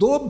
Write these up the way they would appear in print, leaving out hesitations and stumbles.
2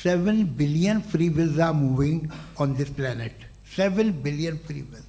7 billion free wills are moving on this planet. 7 billion free wills.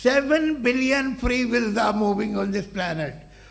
7 billion free wills are moving on this planet.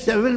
7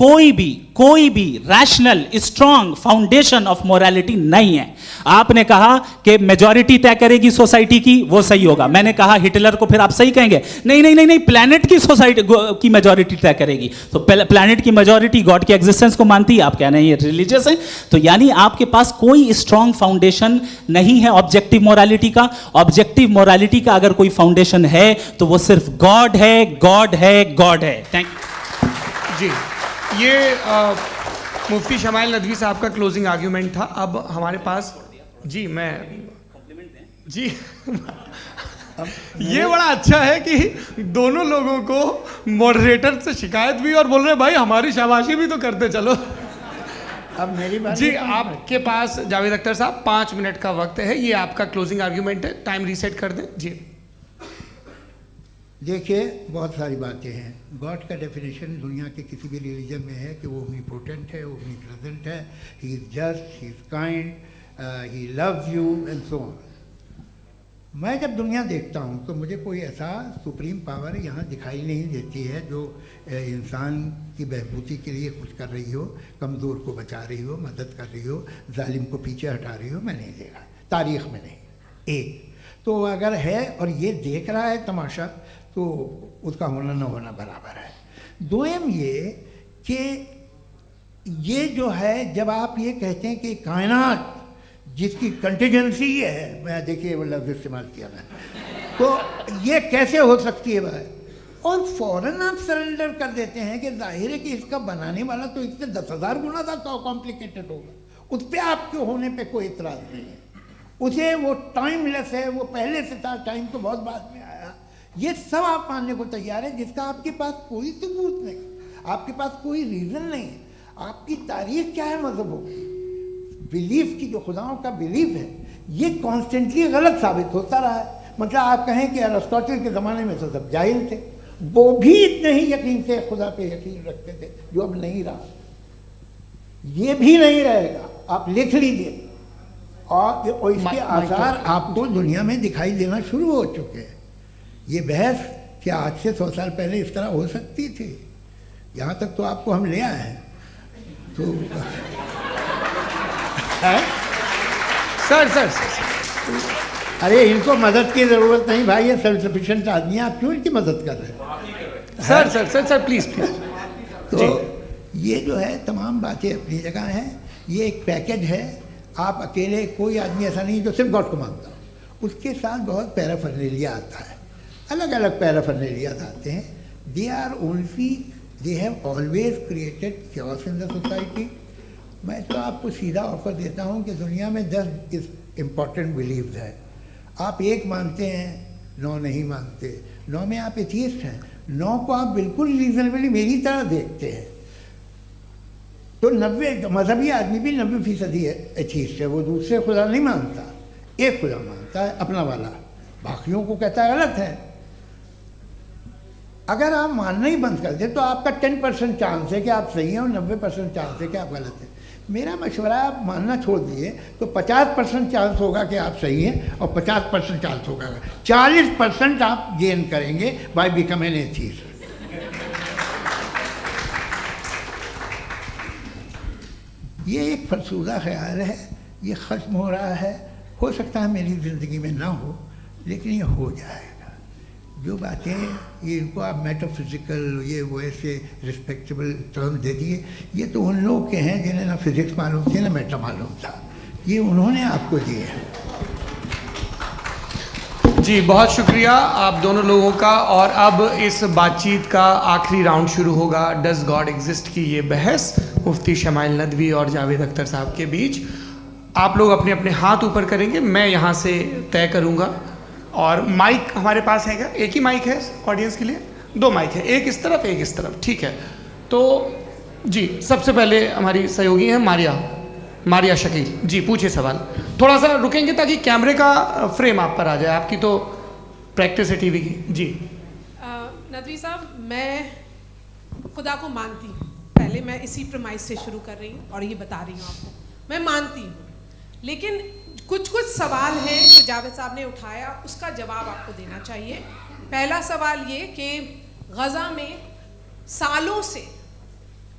कोई भी rational strong foundation of morality नहीं है। आपने कहा कि majority तय करेगी सोसाइटी की, वो सही होगा। मैंने कहा हिटलर को फिर आप सही कहेंगे, नहीं, प्लैनेट की सोसाइटी की मेजॉरिटी तय करेगी। तो प्लैनेट की मेजॉरिटी गॉड के एग्जिस्टेंस को मानती है, आप कह रहे हैं ये रिलीजियस है। तो यानी आपके पास कोई स्ट्रॉन्ग फाउंडेशन नहीं है ऑब्जेक्टिव मोरालिटी का। ऑब्जेक्टिव मोरालिटी का अगर कोई फाउंडेशन है तो वो सिर्फ गॉड है, गॉड है, गॉड है। थैंक यू जी। ये मुफ्ती शमाइल नदवी साहब का क्लोजिंग आर्ग्यूमेंट था। अब हमारे पास जी जी ये बड़ा अच्छा है कि दोनों लोगों को मॉडरेटर से शिकायत भी और बोल रहे भाई हमारी शाबाशी भी तो करते चलो। अब मेरी बात जी, आपके पास जावेद अख्तर साहब 5 मिनट का वक्त है। ये आपका क्लोजिंग आर्ग्यूमेंट है, टाइम रीसेट कर दें जी। देखिए, बहुत सारी बातें हैं। गॉड का डेफिनेशन दुनिया के किसी भी रिलीजन में है कि वो ओमनीपोटेंट है, ओमनीप्रेजेंट है, he is just, he is kind, he loves you and so on. मैं जब दुनिया देखता हूँ तो मुझे कोई ऐसा सुप्रीम पावर यहाँ दिखाई नहीं देती है जो इंसान की बहबूदी के लिए कुछ कर रही हो, कमज़ोर को बचा रही हो, मदद कर रही हो, जालिम को पीछे हटा रही हो। मैं नहीं देखा, तारीख़ में नहीं। एक तो अगर है और ये देख रहा है तमाशा, तो उसका होना न होना बराबर है। दोयम ये कि ये जो है, जब आप ये कहते हैं कि कायनात जिसकी कंटिजेंसी ये है, मैं देखिए वो लफ्ज़ इस्तेमाल किया मैं, तो ये कैसे हो सकती है भाई? और फ़ौरन आप सरेंडर कर देते हैं कि जाहिर है कि इसका बनाने वाला तो इससे 10,000 गुना ज़्यादा कॉम्प्लिकेटेड होगा। उस पर आपके होने पे कोई इतराज़ नहीं है। उसे वो टाइमलेस है, वो पहले से था, टाइम तो बहुत बाद में आया। ये सब आप मानने को तैयार है जिसका आपके पास कोई सबूत नहीं, आपके पास कोई रीज़न नहीं है। आपकी तारीख क्या है मज़हब होगी, बिलीफ की, जो खुदाओं का बिलीफ है, ये कॉन्स्टेंटली गलत साबित होता रहा है। मतलब आप कहें कि अरिस्टोटल के ज़माने में तो सब जाहिल थे, वो भी इतने ही यकीन से खुदा पे यकीन रखते थे, जो अब नहीं रहा। ये भी नहीं रहेगा, आप लिख लीजिए। और इसके आसार आपको दुनिया में दिखाई देना शुरू हो चुके हैं। ये बहस क्या आज से 100 साल पहले इस तरह हो सकती थी? यहाँ तक तो आपको हम ले आए हैं। तो सर अरे इनको मदद की ज़रूरत नहीं भाई, ये सेल्फ सफिशिएंट आदमी है, आप क्यों इनकी मदद कर रहे हैं? Sir please. तो ये जो है तमाम बातें अपनी जगह हैं। ये एक पैकेज है। आप अकेले, कोई आदमी ऐसा नहीं जो सिर्फ गॉड को मानता हो, उसके साथ बहुत पैराफर्नेलिया आता है, अलग अलग पैराफर्नेलिया आते हैं। They have always created chaos in the society. मैं तो आपको सीधा ऑफर देता हूँ कि दुनिया में 10 इम्पॉर्टेंट बिलीव्स हैं। आप एक मानते हैं, 9 नहीं मानते, 9 में आप एथियस्ट हैं, 9 को आप बिल्कुल रीजनेबली मेरी तरह देखते हैं। तो 90 मजहबी आदमी भी 90% एथियस्ट है, वो दूसरे खुदा नहीं मानता, एक खुदा मानता है अपना वाला, बाकियों को कहता है गलत है। अगर आप मानना ही बंद कर दें तो आपका 10% चांस है कि आप सही हैं और 90% चांस है कि आप गलत हैं। मेरा मशवरा है, आप मानना छोड़ दिए तो 50% चांस होगा कि आप सही हैं और 50% चांस होगा, 40% आप गेन करेंगे बाय बिकमिंग एन एथियस्ट। ये एक फरसूदा ख्याल है, ये ख़त्म हो रहा है। हो सकता है मेरी ज़िंदगी में ना हो, लेकिन ये हो जाएगा। जो बातें ये इनको आप मेटाफिज़िकल, ये वो ऐसे रिस्पेक्टेबल टर्म दे दिए, ये तो उन लोग के हैं जिन्हें ना फिज़िक्स मालूम थी ना मेटा मालूम था, ये उन्होंने आपको दिए हैं। जी बहुत शुक्रिया आप दोनों लोगों का। और अब इस बातचीत का आखिरी राउंड शुरू होगा, डज गॉड एग्जिस्ट की ये बहस मुफ्ती शमाइल नदवी और जावेद अख्तर साहब के बीच। आप लोग अपने अपने हाथ ऊपर करेंगे, मैं यहाँ से तय करूँगा। और माइक हमारे पास है क्या? एक ही माइक है ऑडियंस के लिए? 2 माइक है, एक इस तरफ एक इस तरफ, ठीक है। तो जी सबसे पहले हमारी सहयोगी हैं मारिया शकील जी, पूछिए सवाल। थोड़ा सा रुकेंगे ताकि कैमरे का फ्रेम आप पर आ जाए, आपकी तो प्रैक्टिस है टीवी की। जी नदवी साहब, मैं खुदा को मानती हूँ, पहले मैं इसी प्रमाइस से शुरू कर रही हूँ और ये बता रही हूँ आपको, मैं मानती हूँ। लेकिन कुछ सवाल हैं जो जावेद साहब ने उठाया, उसका जवाब आपको देना चाहिए। पहला सवाल ये कि गज़ा में सालों से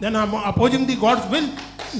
then I am opposing the God's will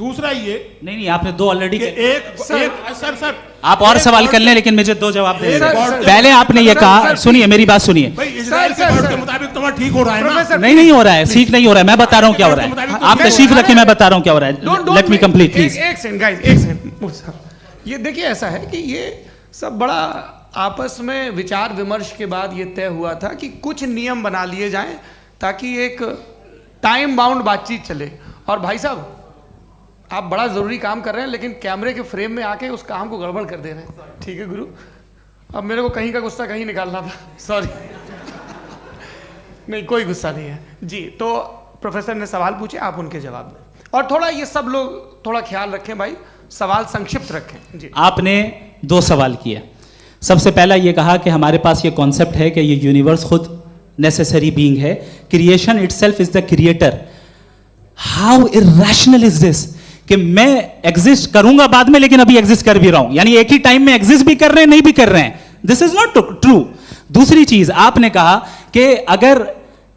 दूसरा ये नहीं आपने दो ऑलरेडी कि एक सर आप और सवाल कर लें, लेकिन मुझे दो जवाब दे सर, दें। सर, पहले आपने ये कहा, सुनिए मेरी बात सुनिए। भाई इजराइल के गॉड के मुताबिक तुम्हारा ठीक हो रहा है ना? नहीं हो रहा है, ठीक नहीं हो रहा है, मैं बता रहा हूँ क्या हो रहा है। आप तशरीफ रखिए, मैं बता रहा हूँ क्या हो रहा है। Let me complete please. एक सेकंड गाइस, एक सेकंड। ये देखिए ऐसा है कि ये सब बड़ा आपस में विचार विमर्श के बाद ये तय हुआ था कि कुछ नियम बना लिए जाएं ताकि एक टाइम बाउंड बातचीत चले। और भाई साहब आप बड़ा ज़रूरी काम कर रहे हैं, लेकिन कैमरे के फ्रेम में आके उस काम को गड़बड़ कर दे रहे हैं। ठीक है गुरु, अब मेरे को कहीं का गुस्सा कहीं निकालना था, सॉरी। नहीं कोई गुस्सा नहीं है जी। तो प्रोफेसर ने सवाल पूछे, आप उनके जवाब दें, और थोड़ा ये सब लोग थोड़ा ख्याल रखें भाई, सवाल संक्षिप्त रखें जी। आपने दो सवाल किए। सबसे पहला ये कहा कि हमारे पास ये कॉन्सेप्ट है कि ये यूनिवर्स खुद नेसेसरी बीइंग है, creation itself is the creator. How irrational is this कि मैं एग्जिस्ट करूंगा बाद में, लेकिन अभी एग्जिस्ट कर भी रहा हूं, यानी एक ही टाइम में एग्जिस्ट भी कर रहे हैं, नहीं भी कर रहे हैं। This is not true. दूसरी चीज आपने कहा कि अगर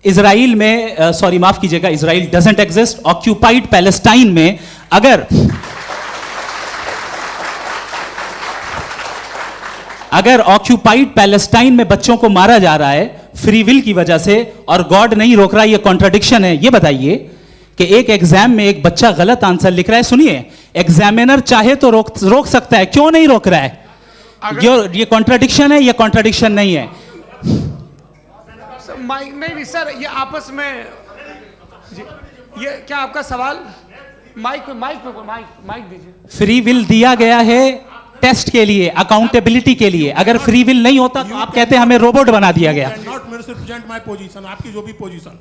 इजराइल में सॉरी माफ कीजिएगा, Israel doesn't exist, occupied Palestine में अगर ऑक्यूपाइड पैलेस्टाइन में बच्चों को मारा जा रहा है फ्री विल की वजह से और गॉड नहीं रोक रहा, ये कॉन्ट्रडिक्शन है। ये बताइए कि एक एग्जाम में एक बच्चा गलत आंसर लिख रहा है, सुनिए, एग्जामिनर चाहे तो रोक सकता है, क्यों नहीं रोक रहा है? ये कॉन्ट्रडिक्शन है, ये कॉन्ट्रडिक्शन नहीं है। माइक नहीं सर, ये आपस में जी, ये क्या आपका सवाल? माइक दीजिए। फ्री विल दिया गया है टेस्ट के लिए, अकाउंटेबिलिटी के लिए। अगर फ्री विल नहीं होता तो आप कहते हैं हमें रोबोट बना दिया गया। नॉट मिसरिप्रेजेंट माय पोजीशन, आपकी जो भी पोजीशन,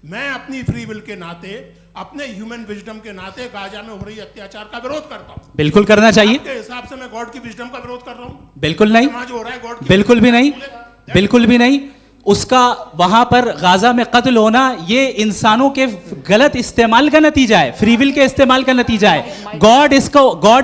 मैं अपनी फ्री विल के नाते, अपने ह्यूमन विजडम के नाते गाजा में हो रही अत्याचार का विरोध करता हूं। बिल्कुल करना चाहिए। आपके हिसाब से मैं गॉड की विजडम का विरोध कर रहा हूं? बिल्कुल नहीं, जो हो रहा है गॉड की, बिल्कुल भी नहीं, बिल्कुल भी नहीं। उसका वहां पर गाजा में कत्ल होना ये इंसानों के गलत इस्तेमाल का नतीजा है, फ्री विल के इस्तेमाल का नतीजा है। गॉड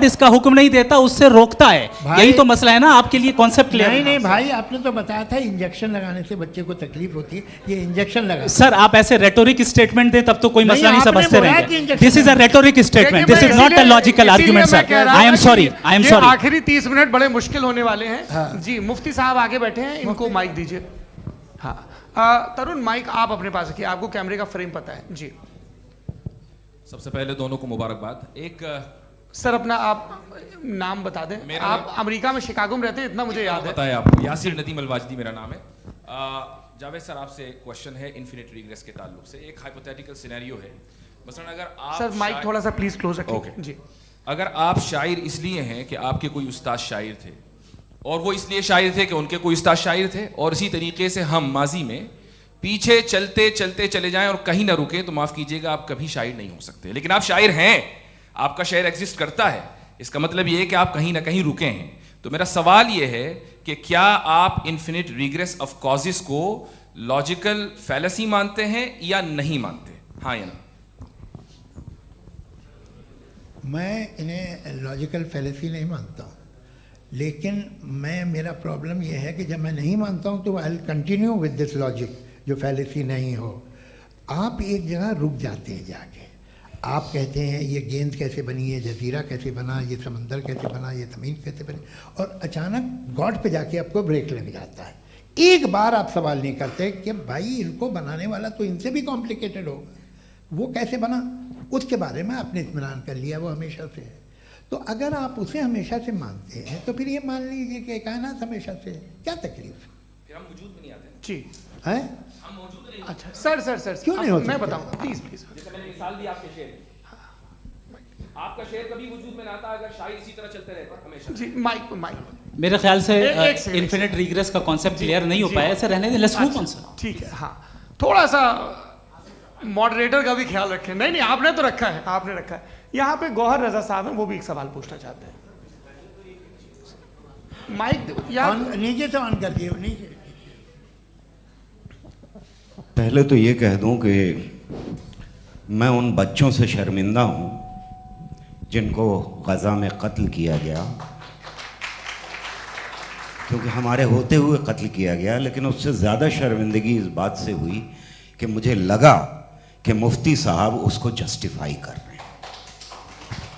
इसका हुक्म नहीं देता, उससे रोकता है। यही तो मसला है ना, आपके लिए कॉन्सेप्ट क्लियर है? नहीं भाई, आपने तो बताया था इंजेक्शन लगाने से बच्चे को तकलीफ होती है, ये इंजेक्शन लगा। सर आप ऐसे रेटोरिक स्टेटमेंट दें तब तो कोई मसला नहीं समझते रहेंगे। This is a rhetoric statement, this is not a logical argument sir. I am sorry, I am sorry. आखिरी 30 मिनट बड़े मुश्किल होने वाले हैं जी। मुफ्ती साहब आगे बैठे हैं, इनको माइक दीजिए। हाँ तरुण, माइक आप अपने पास रखिए, आपको कैमरे का फ्रेम पता है जी। सबसे पहले दोनों को मुबारकबाद। एक सर अपना आप नाम बता दें। आप अमेरिका में शिकागो में रहते हैं, इतना मुझे याद है। बताया आपको, यासिर नदीम अलवाजदी मेरा नाम है। जावेद सर आपसे एक क्वेश्चन है इन्फिनिट रिग्रेस के ताल्लुक से। एक हाइपोथेटिकल सिनेरियो है, मसलन अगर आप सर माइक थोड़ा सा प्लीज क्लोज रखिए जी। अगर आप शायर इसलिए हैं कि आपके कोई उस्ताद शायर थे, और वो इसलिए शायर थे कि उनके कोई उस्ताद शायर थे, और इसी तरीके से हम माजी में पीछे चलते चलते चले जाएं और कहीं ना रुके, तो माफ कीजिएगा आप कभी शायर नहीं हो सकते। लेकिन आप शायर हैं, आपका शायर एग्जिस्ट करता है, इसका मतलब ये है कि आप कहीं ना कहीं रुके हैं। तो मेरा सवाल ये है कि क्या आप इन्फिनिट रिग्रेस ऑफ कॉजेस को लॉजिकल फैलेसी मानते हैं या नहीं मानते? हाँ या ना? मैं इन्हें लॉजिकल फैलेसी नहीं मानता हूँ, लेकिन मेरा प्रॉब्लम यह है कि जब मैं नहीं मानता हूँ तो I will continue with this logic जो फैलेसी नहीं हो। आप एक जगह रुक जाते हैं जाके, आप कहते हैं ये गेंद कैसे बनी, ये जजीरा कैसे बना, ये समंदर कैसे बना, ये ज़मीन कैसे बनी, और अचानक गॉड पे जाके आपको ब्रेक लग जाता है। एक बार आप सवाल नहीं करते कि भाई इनको बनाने वाला तो इनसे भी कॉम्प्लिकेटेड होगा, वो कैसे बना, उसके बारे में आपने इत्मीनान कर लिया, वो हमेशा से है। तो अगर आप उसे हमेशा से मानते हैं तो फिर ये मान लीजिए कि कायनात हमेशा से है, क्या तकलीफ? फिर हम वजूद में नहीं आते जी है? हम मौजूद नहीं। अच्छा सर क्यों नहीं हो सकते? मैं बताऊंगा प्लीज। जैसे मैंने मिसाल दी आपके शेर, आपका शेर कभी वजूद में ना आता अगर शायर इसी तरह चलते रहते हमेशा जी। माइक मेरे ख्याल से एक सेकंड, इन्फिनिट रिग्रेस का कॉन्सेप्ट क्लियर नहीं हो पाया, ऐसे रहने दें, लेट्स मूव ऑन सर। ठीक है। हाँ थोड़ा सा मॉडरेटर का भी ख्याल रखें। नहीं आपने तो रखा है, आपने रखा है। यहाँ पे गौहर रजा साहब हैं, वो भी एक सवाल पूछना चाहते हैं। माइक नीचे से ऑन कर दिए नीचे। पहले तो ये कह दूं कि मैं उन बच्चों से शर्मिंदा हूं जिनको गज़ा में कत्ल किया गया, क्योंकि हमारे होते हुए कत्ल किया गया। लेकिन उससे ज़्यादा शर्मिंदगी इस बात से हुई कि मुझे लगा कि मुफ्ती साहब उसको जस्टिफाई कर रहे हैं।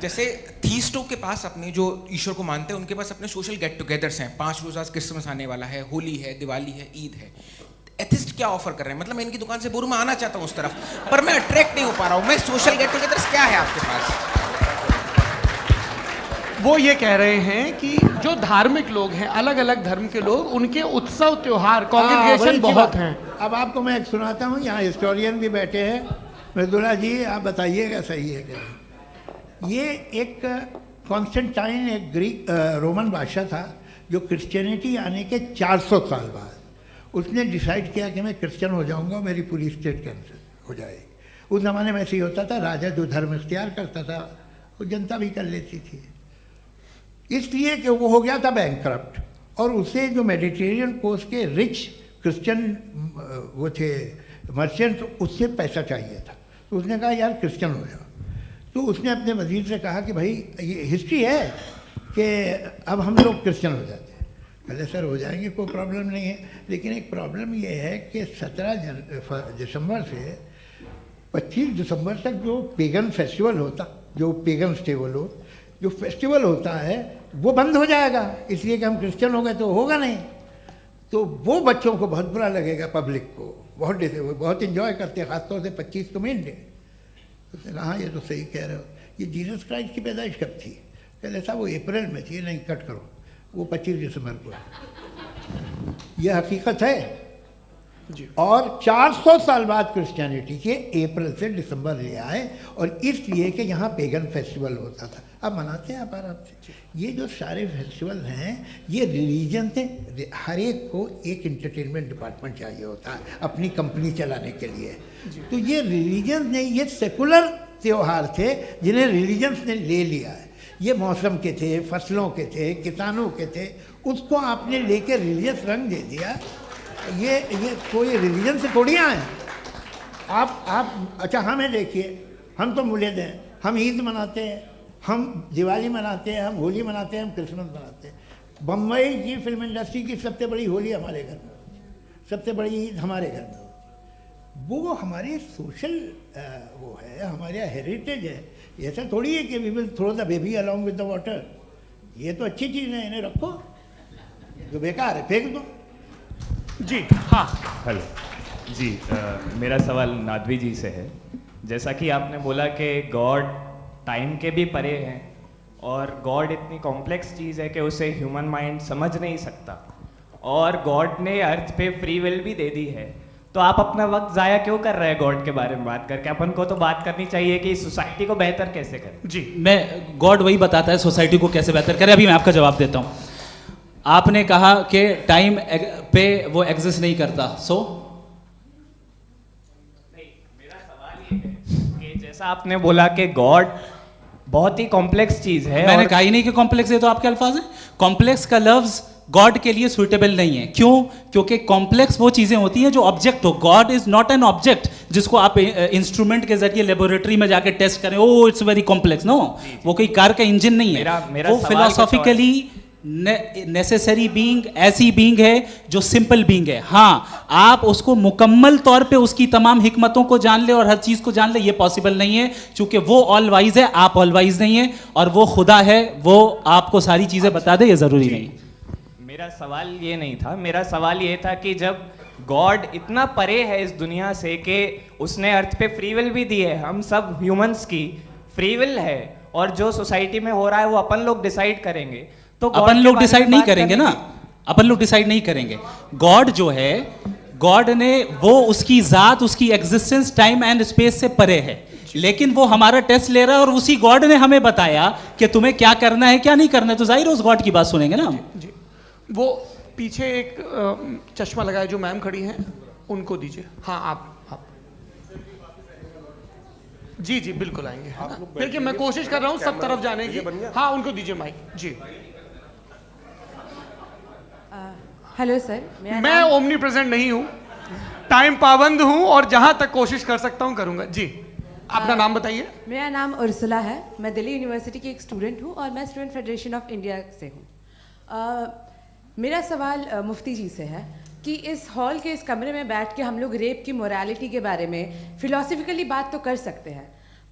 जैसे थीस्टों के पास अपने जो ईश्वर को मानते हैं उनके पास अपने सोशल गेट टुगेदर्स हैं. 5 रोज आज क्रिसमस आने वाला है, होली है, दिवाली है, ईद है. एथिस्ट क्या ऑफर कर रहे हैं? मतलब मैं इनकी दुकान से बोलूं मैं आना चाहता हूं उस तरफ, पर मैं अट्रैक्ट नहीं हो पा रहा हूं. मैं सोशल गेट टुगेदर्स क्या है आपके पास? वो ये कह रहे हैं कि जो धार्मिक लोग हैं, अलग अलग धर्म के लोग, उनके उत्सव त्योहार कॉन्ग्रेगेशन बहुत हैं. अब आपको मैं एक सुनाता हूँ, यहाँ हिस्टोरियन भी बैठे हैं. मृदुला जी आप बताइएगा सही है कि नहीं. ये एक कॉन्स्टेंटाइन एक ग्रीक रोमन बादशाह था जो क्रिश्चियनिटी आने के 400 साल बाद उसने डिसाइड किया कि मैं क्रिश्चियन हो जाऊंगा, मेरी पूरी स्टेट कैंसिल हो जाएगी. उस ज़माने में ऐसे ही होता था, राजा जो धर्म इख्तियार करता था वो जनता भी कर लेती थी. इसलिए कि वो हो गया था बैंकक्रप्ट, और उसे जो मेडिटेरियन कोस्ट के रिच क्रिश्चियन वो थे मर्चेंट, उससे पैसा चाहिए था. तो उसने कहा यार क्रिश्चियन हो जाओ. तो उसने अपने वजीर से कहा कि भाई ये हिस्ट्री है कि अब हम लोग क्रिश्चियन हो जाते हैं. पहले सर हो जाएंगे, कोई प्रॉब्लम नहीं है, लेकिन एक प्रॉब्लम ये है कि 17 दिसंबर से 25 दिसंबर तक जो पेगन फेस्टिवल होता, जो पेगन स्टेबल जो फेस्टिवल होता है वो बंद हो जाएगा, इसलिए कि हम क्रिश्चियन हो गए तो होगा नहीं. तो वो बच्चों को बहुत बुरा लगेगा, पब्लिक को बहुत इन्जॉय करते हैं, ख़ासतौर से 25 को मेन डे. उसने कहा हाँ ये तो सही कह रहे हो. ये जीसस क्राइस्ट की पैदाइश कब थी? कहले साहब वो अप्रैल में थी. नहीं कट करो, वो 25 दिसंबर को है. ये हकीकत है जी. और 400 साल बाद क्रिश्चियनिटी के अप्रैल से दिसंबर ले आए, और इसलिए कि यहाँ पेगन फेस्टिवल होता था. अब मनाते हैं आप आराम से. ये जो सारे फेस्टिवल हैं ये रिलीजन से, हर एक को एक इंटरटेनमेंट डिपार्टमेंट चाहिए होता है अपनी कंपनी चलाने के लिए. तो ये रिलीजन ने, ये सेकुलर त्यौहार थे जिन्हें रिलीजन्स ने ले लिया है. ये मौसम के थे, फसलों के थे, किसानों के थे, उसको आपने लेके रिलीजियस रंग दे दिया. ये कोई रिलीजन से थोड़ी आए. आप अच्छा हमें देखिए, हम तो मुल्द हैं, हम ईद मनाते हैं, हम दिवाली मनाते हैं, हम होली मनाते हैं, हम क्रिसमस मनाते हैं. बम्बई की फिल्म इंडस्ट्री की सबसे बड़ी होली हमारे घर में होती है, सबसे बड़ी ईद हमारे घर में होती है. वो हमारी सोशल वो है, हमारा हेरिटेज है. ऐसा थोड़ी है कि we will throw the baby along with the water. ये तो अच्छी चीज़ है, इन्हें रखो, जो बेकार है फेंक दो. जी हाँ. हेलो जी, मेरा सवाल नादवी जी से है. जैसा कि आपने बोला कि गॉड टाइम के भी परे हैं, और गॉड इतनी कॉम्प्लेक्स चीज़ है कि उसे ह्यूमन माइंड समझ नहीं सकता, और गॉड ने अर्थ पे फ्री विल भी दे दी है. तो आप अपना वक्त ज़ाया क्यों कर रहे हैं गॉड के बारे में बात करके? अपन को तो बात करनी चाहिए कि सोसाइटी को बेहतर कैसे करें. जी, मैं गॉड वही बताता है सोसाइटी को कैसे बेहतर करें. अभी मैं आपका जवाब देता हूँ. आपने कहा कि टाइम पे वो एग्जिस्ट नहीं करता, सो नहीं, मेरा सवाल ये है कि जैसा आपने बोला कि गॉड बहुत ही कॉम्प्लेक्स चीज है. मैंने कहा ही नहीं कि कॉम्प्लेक्स है, तो आपके अल्फाज हैं. कॉम्प्लेक्स का लफ्ज गॉड के लिए सुइटेबल नहीं है. क्यों? क्योंकि कॉम्प्लेक्स वो चीजें होती हैं जो ऑब्जेक्ट हो. God is not an object जिसको आप इंस्ट्रूमेंट के जरिए लेबोरेटरी में जाके टेस्ट करें, oh it's very complex. No, वो कोई कार का इंजन नहीं है. वो फिलोसॉफिकली नेसेसरी बीइंग ऐसी बीइंग है जो सिंपल बीइंग है. हाँ, आप उसको मुकम्मल तौर पे उसकी तमाम हिकमतों को जान ले और हर चीज को जान ले, ये पॉसिबल नहीं है, क्योंकि वो ऑल वाइज है, आप ऑल वाइज नहीं है, और वो खुदा है, वो आपको सारी चीजें बता दे, ये जरूरी नहीं. मेरा सवाल ये नहीं था. मेरा सवाल ये था कि जब गॉड इतना परे है इस दुनिया से कि उसने अर्थ पे फ्री विल भी दी है, हम सब ह्यूमंस की फ्री विल है, और जो सोसाइटी में हो रहा है वो अपन लोग डिसाइड करेंगे. तो अपन लोग डिसाइड नहीं करेंगे ना, अपन लोग डिसाइड नहीं करेंगे. गॉड जो है, गॉड ने वो उसकी जात, उसकी एग्जिस्टेंस टाइम एंड स्पेस से परे है, लेकिन वो हमारा टेस्ट ले रहा है, और उसी गॉड ने हमें बताया कि तुम्हें क्या करना है क्या नहीं करना है. तो जाहिर उस गॉड की बात सुनेंगे ना. जी, वो पीछे एक चश्मा लगाए जो मैम खड़ी हैं, उनको दीजिए. हाँ आप जी जी बिल्कुल आएंगे. देखिए मैं कोशिश कर रहा हूँ सब तरफ जाने की. हाँ उनको दीजिए माइक. जी हेलो सर, मैं ओमनी प्रेजेंट नहीं हूँ, टाइम पाबंद हूँ, और जहाँ तक कोशिश कर सकता हूँ करूँगा. जी अपना नाम बताइए. मेरा नाम उर्सुला है. मैं दिल्ली यूनिवर्सिटी की एक स्टूडेंट हूँ, और मैं स्टूडेंट फेडरेशन ऑफ इंडिया से हूँ. मेरा सवाल मुफ्ती जी से है कि इस हॉल के इस कमरे में बैठ के हम लोग रेप की मोरालिटी के बारे में फिलोसफिकली बात तो कर सकते हैं,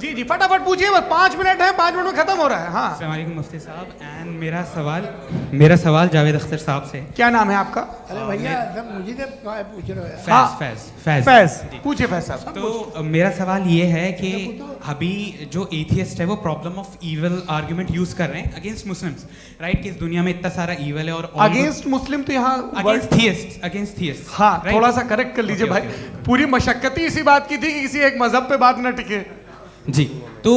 जी जी फटाफट पूछिए, बस 5 मिनट है, 5 मिनट में खत्म हो रहा है. हाँ अस्सलाम वालेकुम मुफ्ती साहब. एंड मेरा सवाल जावेद अख्तर साहब से. क्या नाम है आपका? अरे भैया सब मुझे क्या पूछ रहे हो? फैज पूछिए फैज साहब. तो मेरा सवाल ये है कि अभी जो एथियस्ट है वो problem of evil argument use कर रहे हैं अगेंस्ट मुस्लिम्स, राइट? कि इस दुनिया में इतना सारा ईवल है और अगेंस्ट मुस्लिम तो यहाँ अगेंस्ट थियस्ट. हाँ थोड़ा सा करेक्ट कर लीजिए भाई. पूरी मशक्कत ही इसी बात की थी कि किसी एक मजहब पे बात न टिके. जी. तो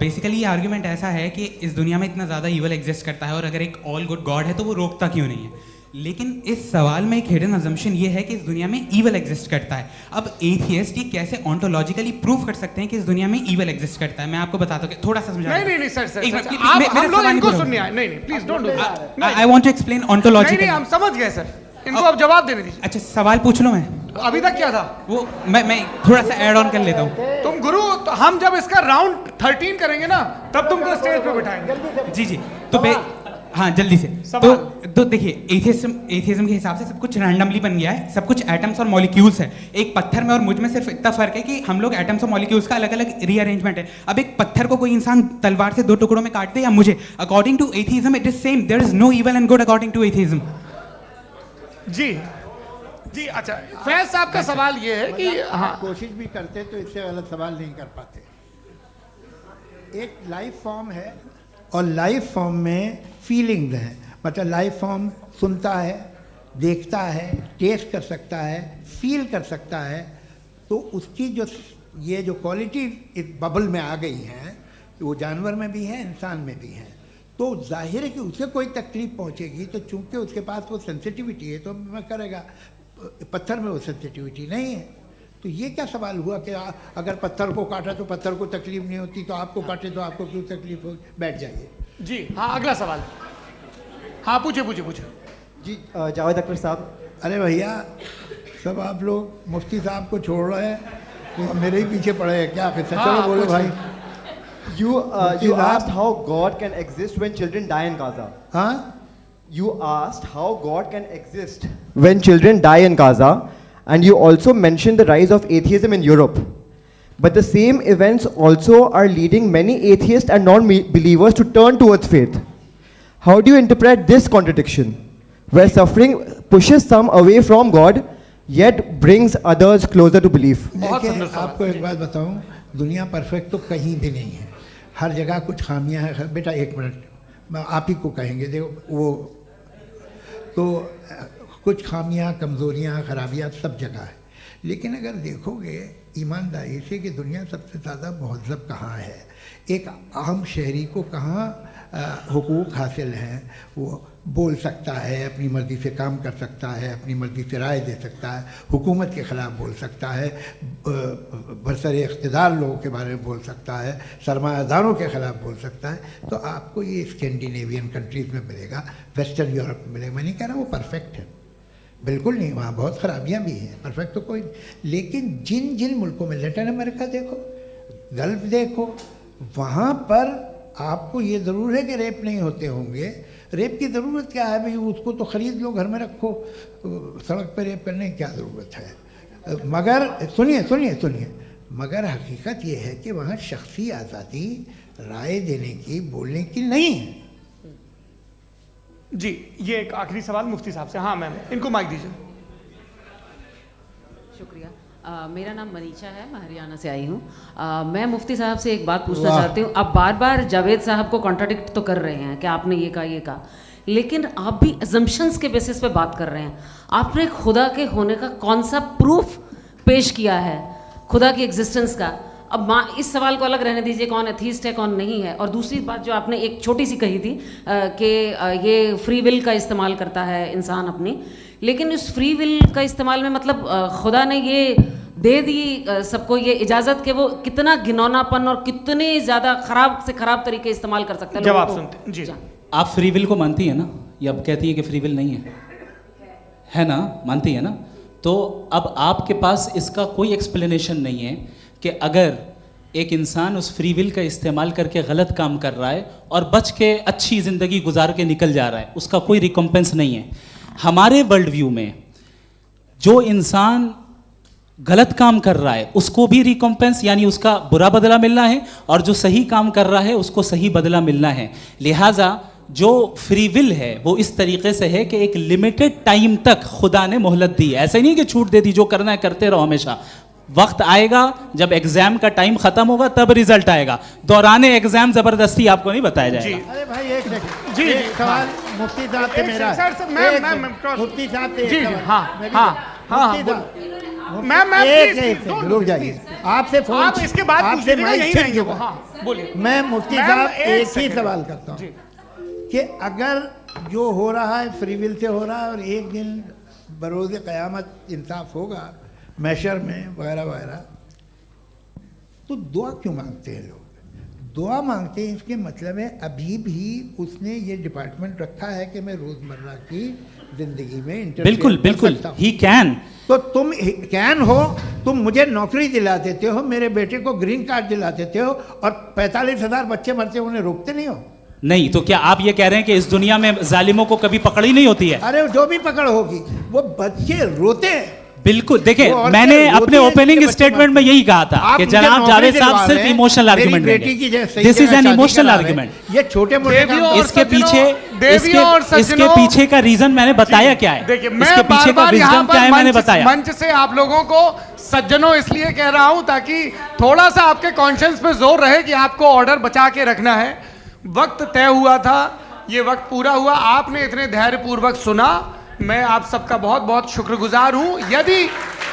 बेसिकली ये आर्ग्यूमेंट ऐसा है कि इस दुनिया में इतना ज़्यादा ईवल एग्जिस्ट करता है और अगर एक ऑल गुड गॉड है तो वो रोकता क्यों नहीं है? लेकिन इस सवाल में एक हिडन अजम्पशन ये है कि इस दुनिया में ईवल एग्जिस्ट करता है. अब एथियस्ट ये कैसे ऑन्टोलॉजिकली प्रूव कर सकते हैं कि इस दुनिया में ईवल एग्जिस्ट करता है? मैं आपको बताता हूँ, थोड़ा सा समझा. नहीं सर आप हम लोग इनको सुनने आए. नहीं please don't do that. I want to explain ontologically. नहीं हम समझ गए सर, इनको अब जवाब देने दीजिए. अच्छा सवाल पूछ लो. मैं अभी तक क्या था वो मैं थोड़ा सा ऐड ऑन कर लेता हूँ. तुम गुरु, तो हम जब इसका राउंड 13 करेंगे ना तब तुमको स्टेज पे बिठाएंगे. जी तो हाँ जल्दी से. तो देखिए एथियज्म के हिसाब से सब कुछ रैंडमली बन गया है, सब कुछ एटम्स और मॉलिक्यूल्स है. एक पत्थर में और मुझ में सिर्फ इतना फर्क है कि हम लोग एटम्स और मॉलिक्यूल्स का अलग अलग रीअरेंजमेंट है. अब एक पत्थर को कोई इंसान तलवार से 2 टुकड़ों में काट दे या मुझे, according to atheism it is same. There is no evil and good according to atheism. जी अच्छा फैज साहब का सवाल ये है कि हाँ कोशिश भी करते तो इससे गलत सवाल नहीं कर पाते. एक लाइफ फॉर्म है और लाइफ फॉर्म में फीलिंग्स हैं. मतलब लाइफ फॉर्म सुनता है, देखता है, टेस्ट कर सकता है, फील कर सकता है. तो उसकी ये जो क्वालिटी इस बबल में आ गई हैं वो जानवर में भी है, इंसान में भी है. तो जाहिर है कि उसे कोई तकलीफ पहुंचेगी, तो चूंकि उसके पास वो सेंसिटिविटी है तो मैं करेगा. पत्थर में वो सेंसिटिविटी नहीं है. तो ये क्या सवाल हुआ कि अगर पत्थर को काटा तो पत्थर को तकलीफ नहीं होती, तो आपको काटे तो आपको क्यों तकलीफ हो? बैठ जाइए. जी हाँ अगला सवाल. हाँ पूछे. जी जावेद अख्तर साहब. अरे भैया सब आप लोग मुफ्ती साहब को छोड़ रहे हैं, तो मेरे ही पीछे पड़े हैं क्या? फिर चलो बोलो भाई. You asked how God can exist when children die in Gaza. Huh? You asked how God can exist when children die in Gaza, and you also mentioned the rise of atheism in Europe. But the same events also are leading many atheists and non-believers to turn towards faith. How do you interpret this contradiction, where suffering pushes some away from God, yet brings others closer to belief? देखिए आपको एक बात बताऊं, दुनिया perfect तो कहीं भी नहीं है. हर जगह कुछ खामियां हैं. बेटा एक मिनट आप ही को कहेंगे. देखो वो तो कुछ खामियां, कमज़ोरियां, खराबियां सब जगह है. लेकिन अगर देखोगे ईमानदारी से कि दुनिया सबसे ज़्यादा महज़ब कहाँ है, एक आम शहरी को कहाँ हुकूक हासिल हैं, वो बोल सकता है, अपनी मर्ज़ी से काम कर सकता है, अपनी मर्ज़ी से राय दे सकता है, हुकूमत के ख़िलाफ़ बोल सकता है, बरसरे इक़्तिदार लोगों के बारे में बोल सकता है, सरमायादारों के ख़िलाफ़ बोल सकता है. तो आपको ये स्कैंडिनेवियन कंट्रीज़ में मिलेगा, वेस्टर्न यूरोप में मिलेगा. मैं नहीं कह रहा वो परफेक्ट है, बिल्कुल नहीं. वहाँ बहुत ख़राबियाँ भी हैं, परफेक्ट तो कोई. लेकिन जिन मुल्कों में, लैटिन अमेरिका देखो, गल्फ देखो, वहाँ पर आपको ये ज़रूर है कि रेप नहीं होते होंगे. रेप की ज़रूरत क्या है भाई? उसको तो ख़रीद लो, घर में रखो. सड़क पर रेप करने की क्या ज़रूरत है? मगर सुनिए मगर हकीकत ये है कि वहाँ शख्सी आज़ादी राय देने की, बोलने की नहीं है. जी ये एक आखिरी सवाल मुफ्ती साहब से. हाँ मैम इनको माइक दीजिए. शुक्रिया. मेरा नाम मनीषा है, मैं हरियाणा से आई हूँ. मैं मुफ्ती साहब से एक बात पूछना चाहती हूँ. आप बार बार जावेद साहब को कॉन्ट्राडिक्ट तो कर रहे हैं कि आपने ये कहा, लेकिन आप भी अजम्पशंस के बेसिस पे बात कर रहे हैं. आपने खुदा के होने का कौन सा प्रूफ पेश किया है, खुदा की एग्जिस्टेंस का? अब इस सवाल को अलग रहने दीजिए, कौन एथीस्ट है कौन नहीं है. और दूसरी बात जो आपने एक छोटी सी कही थी कि ये फ्री विल का इस्तेमाल करता है इंसान अपनी, लेकिन इस फ्री विल का इस्तेमाल में मतलब खुदा ने ये दे दी सबको ये इजाज़त कि वो कितना घिनौनापन और कितने ज़्यादा ख़राब से ख़राब तरीके इस्तेमाल कर सकते हैं. जवाब सुनते जी. आप फ्री विल को मानती है ना, या अब कहती है कि फ्री विल नहीं है ना? मानती है ना? तो अब आपके पास इसका कोई एक्सप्लेनेशन नहीं है कि अगर एक इंसान उस फ्री विल का इस्तेमाल करके गलत काम कर रहा है और बच के अच्छी ज़िंदगी गुजार के निकल जा रहा है, उसका कोई रिकम्पेंस नहीं है. हमारे वर्ल्ड व्यू में जो इंसान गलत काम कर रहा है उसको भी रिकॉम्पेंस यानी उसका बुरा बदला मिलना है, और जो सही काम कर रहा है उसको सही बदला मिलना है। लिहाजा जो फ्री विल है वो इस तरीके से है कि एक लिमिटेड टाइम तक खुदा ने मोहलत दी है। ऐसा नहीं कि छूट दे दी, जो करना है करते रहो हमेशा। वक्त आएगा जब एग्जाम का टाइम खत्म होगा तब रिजल्ट आएगा, दौराने एग्जाम जबरदस्ती आपको नहीं बताया जाएगा। अरे भाई एक सेकंड, जी, एक सवाल मुफ्ती साहब से मेरा, सर, मुफ्ती साहब से जी, एक जी, सवाल। हाँ, मैम, एक रुक जाइए, आपसे फोन, आप इसके बाद पूछ आपसे लीजिएगा, माइक यहीं छीन रहेंगे चुका। वो, हाँ, बोलिए। मैं मुफ्ती मैम, साहब एक एक ही सेकंड। सवाल करता हूँ कि अगर जो हो रहा है फ्री विल से हो रहा है और एक दिन बरोज़ क़यामत इंसाफ होगा मैशर में वगैरह वगैरह, तो दुआ क्यों मांगते हैं लोग? दुआ मांगते हैं इसके मतलब है अभी भी उसने ये डिपार्टमेंट रखा है कि मैं रोज़मर्रा की ज़िंदगी में इंटरफेयर बिल्कुल कर बिल्कुल सकता हूं। He can. तो तुम कैन हो, तुम मुझे नौकरी दिला देते हो, मेरे बेटे को ग्रीन कार्ड दिला देते हो, और 45,000 बच्चे मरते उन्हें रोकते नहीं हो। नहीं तो क्या आप ये कह रहे हैं कि इस दुनिया में जालिमों को कभी पकड़ ही नहीं होती है? अरे जो भी पकड़ होगी वो बच्चे रोते हैं। बिल्कुल, देखिए वो मैंने औरतें अपने रोती हैं ओपनिंग जिनके स्टेटमेंट में यही कहा था आप कि मुझे जनाब नौकरी जावेद दिलवा साहब सिर्फ रहे हैं, इमोशनल मेरी आर्गुमेंट बेटी की जैसे दिस इज एन शादी इमोशनल करा रहे हैं। आर्गुमेंट। ये छोटे मोटे काम, इसके पीछे देवियों और इसके सज्जनों, पीछे का रीजन मैंने बताया क्या है, देखिए इसके मैं पीछे का बार-बार यहाँ विजडम क्या है पर मैंने बताया। मंच से आप लोगों को सज्जनों इसलिए कह रहा हूं ताकि थोड़ा सा आपके कॉन्शियंस पे जोर रहे कि आपको ऑर्डर बचा के रखना है। वक्त तय हुआ था, ये वक्त पूरा हुआ, आपने इतने धैर्यपूर्वक सुना, मैं आप सबका बहुत बहुत शुक्रगुजार हूं। यदि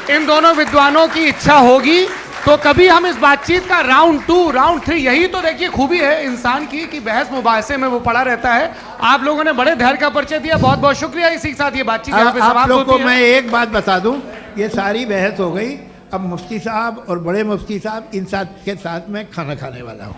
इन दोनों विद्वानों की इच्छा होगी तो कभी हम इस बातचीत का राउंड 2, राउंड 3, यही तो देखिए खूबी है इंसान की कि बहस मुबाहसे में वो पड़ा रहता है। आप लोगों ने बड़े धैर्य का परिचय दिया, बहुत बहुत शुक्रिया। इसी के साथ ये बातचीत यहाँ पे आप समाप्त लोग को होती है। मैं एक बात बता दूं, ये सारी बहस हो गई, अब मुफ्ती साहब और बड़े मुफ्ती साहब इन साथ के साथ मैं खाना खाने वाला हूँ।